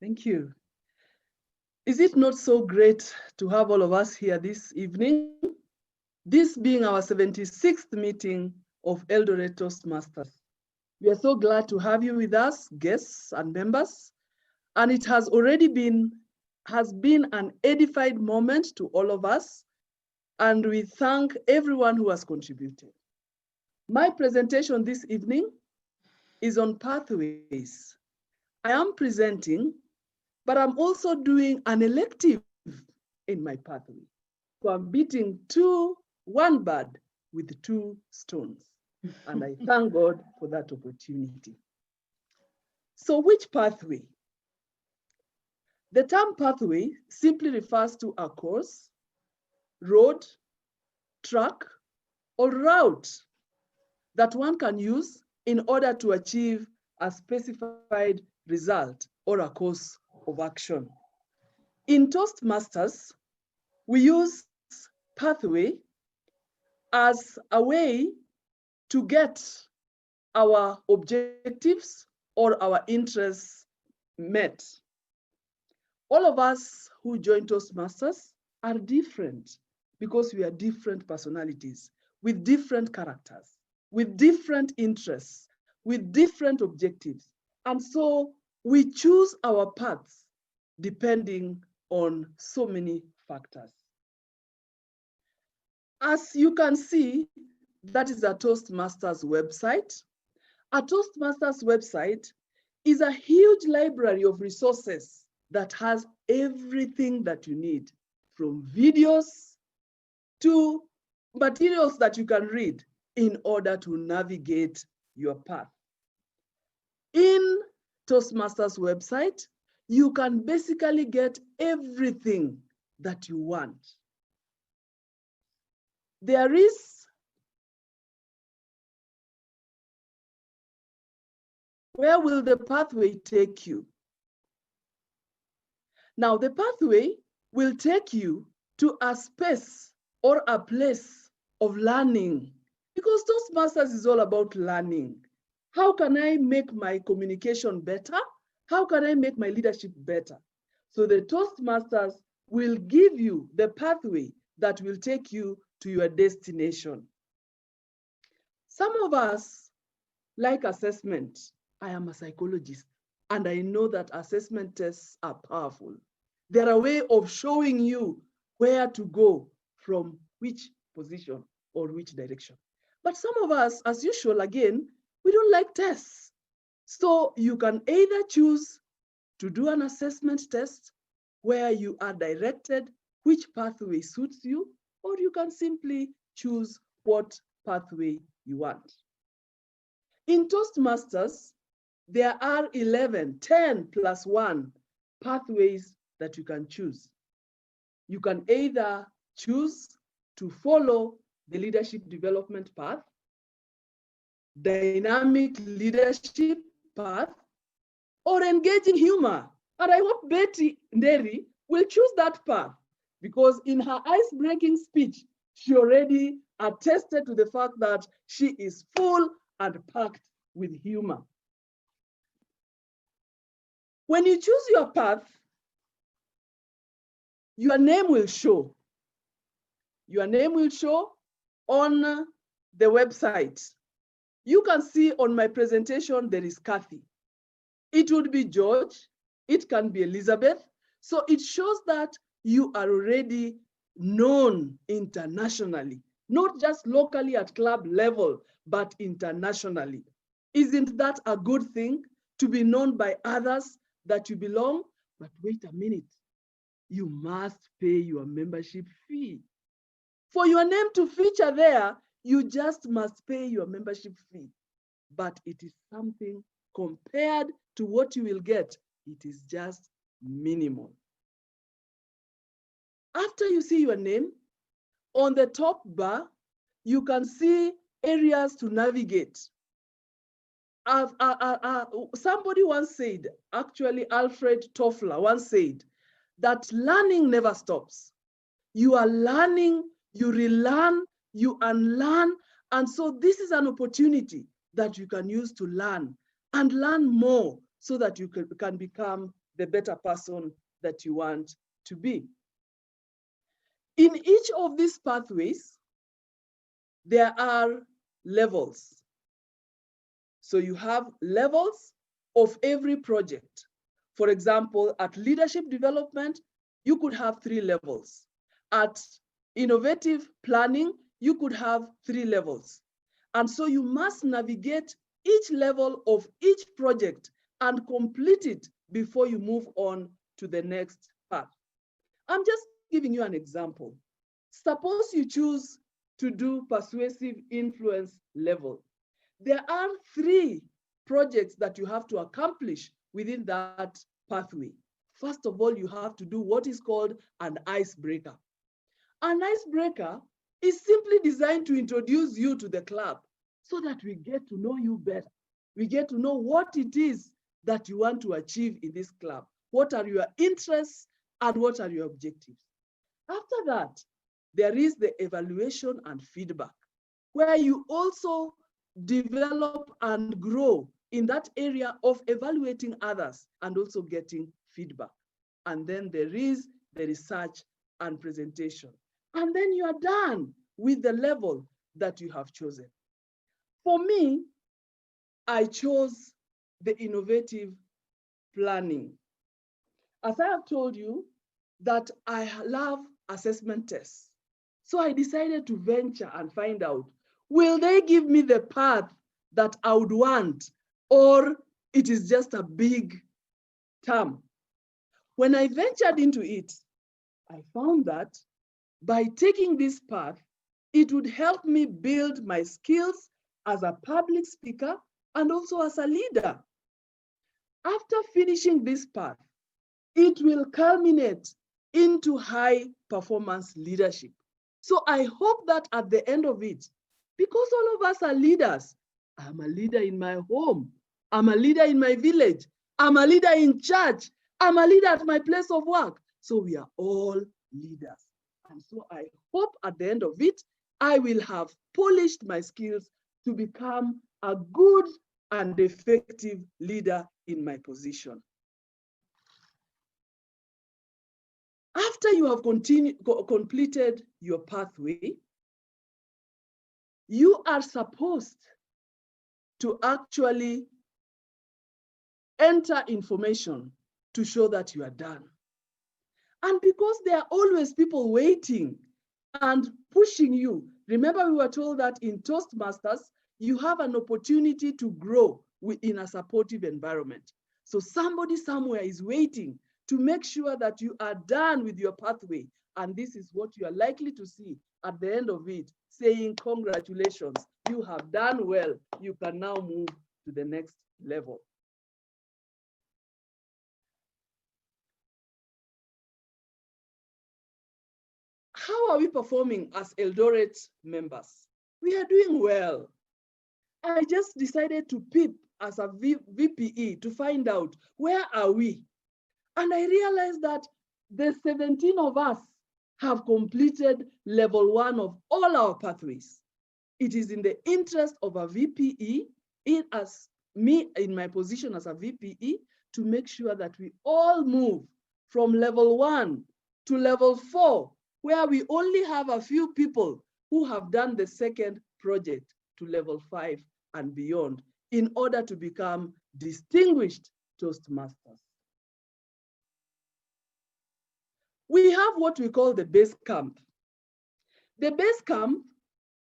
Thank you. Is it not so great to have all of us here this evening? This being our 76th meeting of Eldoret Toastmasters. We are so glad to have you with us, guests and members, and it has already been an edified moment to all of us, and we thank everyone who has contributed. My presentation this evening is on pathways. I am presenting, but I'm also doing an elective in my pathway. So I'm beating one bird with two stones. And I thank God for that opportunity. So which pathway? The term pathway simply refers to a course, road, track, or route that one can use in order to achieve a specified result or a course of action. In Toastmasters, we use pathway as a way to get our objectives or our interests met. All of us who join Toastmasters are different because we are different personalities with different characters, with different interests, with different objectives. And so we choose our paths depending on so many factors. As you can see, that is a Toastmasters website. A Toastmasters website is a huge library of resources that has everything that you need, from videos to materials that you can read in order to navigate your path. In Toastmasters website, you can basically get everything that you want. There is where will the pathway take you? Now, the pathway will take you to a space or a place of learning, because Toastmasters is all about learning. How can I make my communication better? How can I make my leadership better? So the Toastmasters will give you the pathway that will take you to your destination. Some of us like assessment. I am a psychologist, and I know that assessment tests are powerful. They're a way of showing you where to go from which position or which direction. But some of us, as usual, again, we don't like tests. So you can either choose to do an assessment test where you are directed which pathway suits you, or you can simply choose what pathway you want. In Toastmasters, there are 10 plus 1 pathways that you can choose. You can either choose to follow the leadership development path, dynamic leadership path, or engaging humor. And I hope Betty Nderi will choose that path, because in her ice-breaking speech, she already attested to the fact that she is full and packed with humor. When you choose your path, your name will show. Your name will show on the website. You can see on my presentation, there is Kathy. It would be George. It can be Elizabeth. So it shows that you are already known internationally, not just locally at club level, but internationally. Isn't that a good thing, to be known by others that you belong? But wait a minute, you must pay your membership fee. For your name to feature there, you just must pay your membership fee. But it is something compared to what you will get, it is just minimal. After you see your name, on the top bar, you can see areas to navigate. Somebody once said, actually Alfred Toffler once said, that learning never stops. You are learning, you relearn, you unlearn, and so this is an opportunity that you can use to learn and learn more so that you can become the better person that you want to be. In each of these pathways, there are levels. So you have levels of every project. For example, at leadership development, you could have 3 levels. At innovative planning, you could have 3 levels. And so you must navigate each level of each project and complete it before you move on to the next path. I'm just giving you an example. Suppose you choose to do persuasive influence level. There are 3 projects that you have to accomplish within that pathway. First of all, you have to do what is called an icebreaker. An icebreaker is simply designed to introduce you to the club so that we get to know you better. We get to know what it is that you want to achieve in this club. What are your interests and what are your objectives? After that, there is the evaluation and feedback, where you also develop and grow in that area of evaluating others and also getting feedback. And then there is the research and presentation. And then you are done with the level that you have chosen. For me, I chose the innovative planning. As I have told you, that I love assessment tests. So I decided to venture and find out, will they give me the path that I would want, or it is just a big term? When I ventured into it, I found that by taking this path, it would help me build my skills as a public speaker and also as a leader. After finishing this path, it will culminate into high performance leadership. So I hope that at the end of it, because all of us are leaders, I'm a leader in my home, I'm a leader in my village, I'm a leader in church, I'm a leader at my place of work. So we are all leaders. And so I hope at the end of it, I will have polished my skills to become a good and effective leader in my position. After you have completed your pathway, you are supposed to actually enter information to show that you are done. And because there are always people waiting and pushing you, remember we were told that in Toastmasters, you have an opportunity to grow in a supportive environment. So somebody somewhere is waiting to make sure that you are done with your pathway. And this is what you are likely to see at the end of it, saying, congratulations, you have done well. You can now move to the next level. How are we performing as Eldoret members? We are doing well. I just decided to peep as a VPE to find out where are we. And I realized that the 17 of us have completed level 1 of all our pathways. It is in the interest of a VPE, as me in my position as a VPE, to make sure that we all move from level 1 to level 4, where we only have a few people who have done the second project, to level 5 and beyond, in order to become distinguished Toastmasters. We have what we call the base camp. The base camp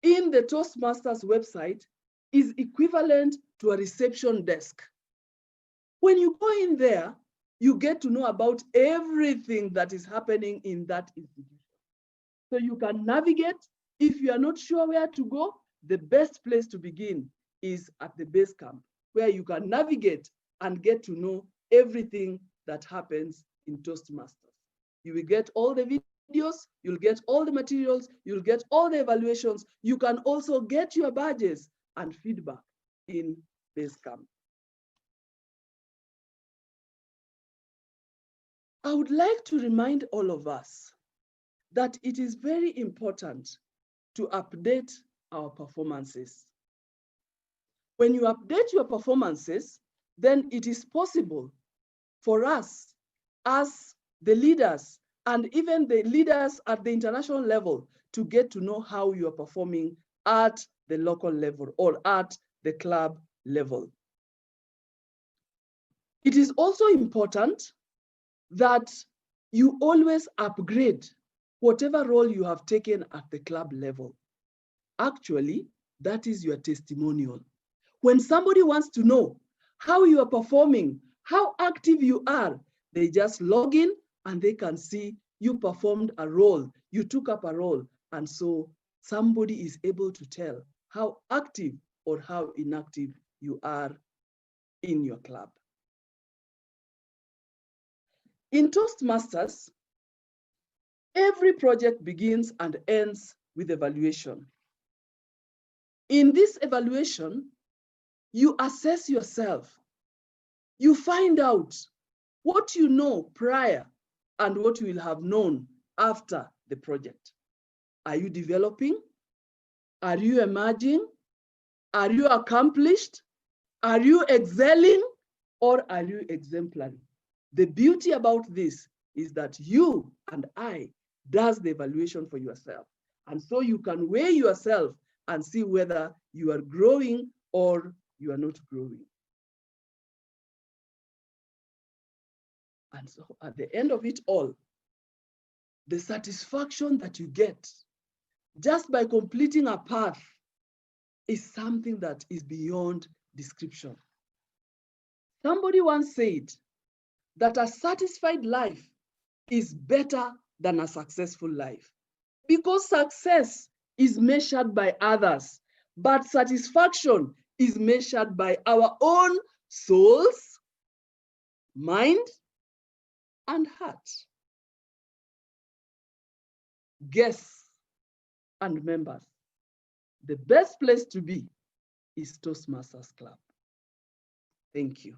in the Toastmasters website is equivalent to a reception desk. When you go in there, you get to know about everything that is happening in that institution. So you can navigate. If you are not sure where to go, the best place to begin is at the base camp, where you can navigate and get to know everything that happens in Toastmasters. You will get all the videos, you'll get all the materials, you'll get all the evaluations. You can also get your badges and feedback in base camp. I would like to remind all of us that it is very important to update our performances. When you update your performances, then it is possible for us as the leaders and even the leaders at the international level to get to know how you are performing at the local level or at the club level. It is also important that you always upgrade whatever role you have taken at the club level. Actually, that is your testimonial. When somebody wants to know how you are performing, how active you are, they just log in and they can see you performed a role, you took up a role. And so somebody is able to tell how active or how inactive you are in your club. In Toastmasters, every project begins and ends with evaluation. In this evaluation, you assess yourself. You find out what you know prior and what you will have known after the project. Are you developing? Are you emerging? Are you accomplished? Are you excelling? Or are you exemplary? The beauty about this is that you and I does the evaluation for yourself. And so you can weigh yourself and see whether you are growing or you are not growing. And so at the end of it all, the satisfaction that you get just by completing a path is something that is beyond description. Somebody once said that a satisfied life is better than a successful life because success is measured by others, but satisfaction is measured by our own souls, mind, and heart. Guests and members, the best place to be is Toastmasters Club. Thank you.